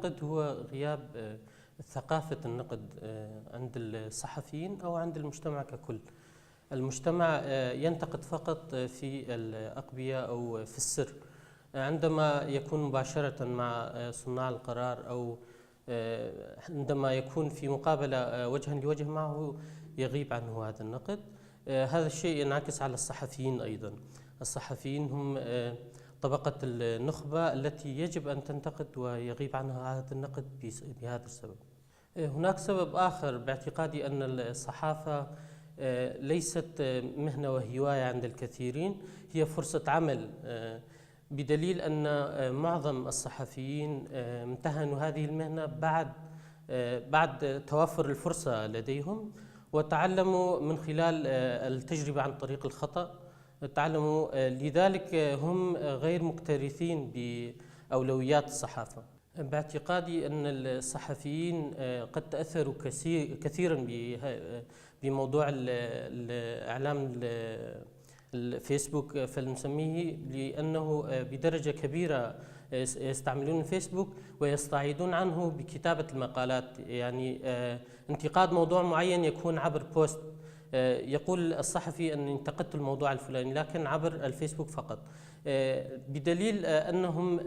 النقد هو غياب ثقافة النقد عند الصحفيين أو عند المجتمع ككل. المجتمع ينتقد فقط في الأقبية أو في السر، عندما يكون مباشرة مع صناع القرار أو عندما يكون في مقابلة وجها لوجه معه يغيب عنه هذا النقد. هذا الشيء ينعكس على الصحفيين أيضا. الصحفيين هم طبقة النخبة التي يجب أن تنتقد ويغيب عنها هذا النقد بهذا السبب. هناك سبب آخر باعتقادي أن الصحافة ليست مهنة وهواية عند الكثيرين، هي فرصة عمل، بدليل أن معظم الصحفيين امتهنوا هذه المهنة بعد توفر الفرصة لديهم، وتعلموا من خلال التجربة عن طريق الخطأ. تعلموا لذلك هم غير مكترثين بأولويات الصحافة. باعتقادي أن الصحفيين قد تأثروا كثيرا بموضوع الإعلام الفيسبوك فلنسميه، لأنه بدرجة كبيرة يستعملون الفيسبوك ويستعيدون عنه بكتابة المقالات. يعني انتقاد موضوع معين يكون عبر بوست، يقول الصحفي أن انتقدت الموضوع الفلاني لكن عبر الفيسبوك فقط، بدليل أنهم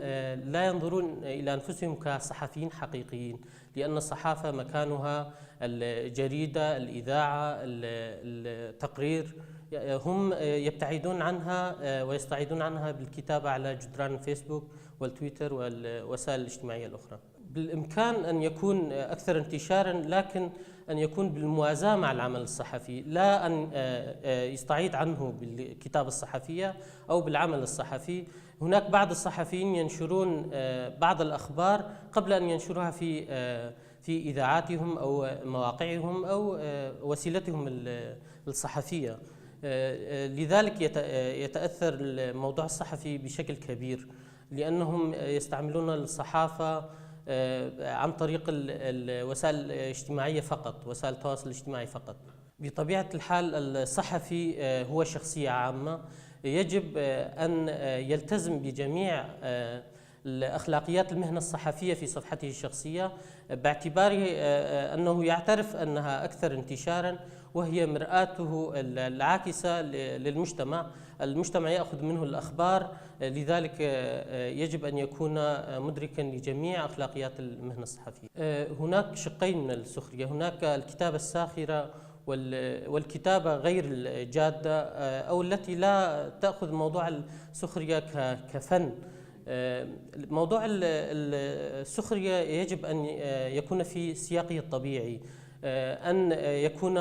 لا ينظرون إلى أنفسهم كصحفيين حقيقيين، لأن الصحافة مكانها الجريدة، الإذاعة، التقرير. هم يبتعدون عنها ويستعيدون عنها بالكتابة على جدران الفيسبوك والتويتر والوسائل الاجتماعية الأخرى. بالإمكان أن يكون أكثر انتشاراً، لكن أن يكون بالموازاة مع العمل الصحفي، لا أن يستعيد عنه بالكتابة الصحفية أو بالعمل الصحفي. هناك بعض الصحفيين ينشرون بعض الأخبار قبل أن ينشروها في إذاعاتهم أو مواقعهم أو وسيلتهم الصحفية. لذلك يتأثر الموضوع الصحفي بشكل كبير، لأنهم يستعملون الصحافة عن طريق الوسائل الاجتماعية فقط، وسائل التواصل الاجتماعي فقط. بطبيعة الحال الصحفي هو شخصية عامة، يجب أن يلتزم بجميع الأخلاقيات المهنة الصحفية في صفحته الشخصية، باعتباره أنه يعترف أنها أكثر انتشاراً وهي مرآته العاكسة للمجتمع. المجتمع يأخذ منه الأخبار، لذلك يجب أن يكون مدركاً لجميع أخلاقيات المهنة الصحفية. هناك شقين من السخرية، هناك الكتابة الساخرة والكتابة غير الجادة أو التي لا تأخذ موضوع السخرية كفن. موضوع السخرية يجب أن يكون في سياقه الطبيعي، أن يكون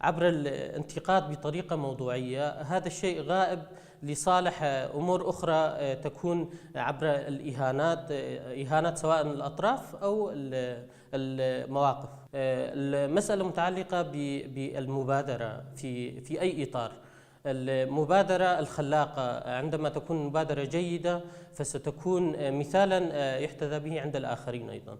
عبر الانتقاد بطريقة موضوعية. هذا الشيء غائب لصالح أمور أخرى تكون عبر الإهانات، إهانات سواء الأطراف أو المواقف. المسألة متعلقة بالمبادرة في أي إطار. المبادرة الخلاقة عندما تكون مبادرة جيدة فستكون مثالا يحتذى به عند الآخرين أيضا.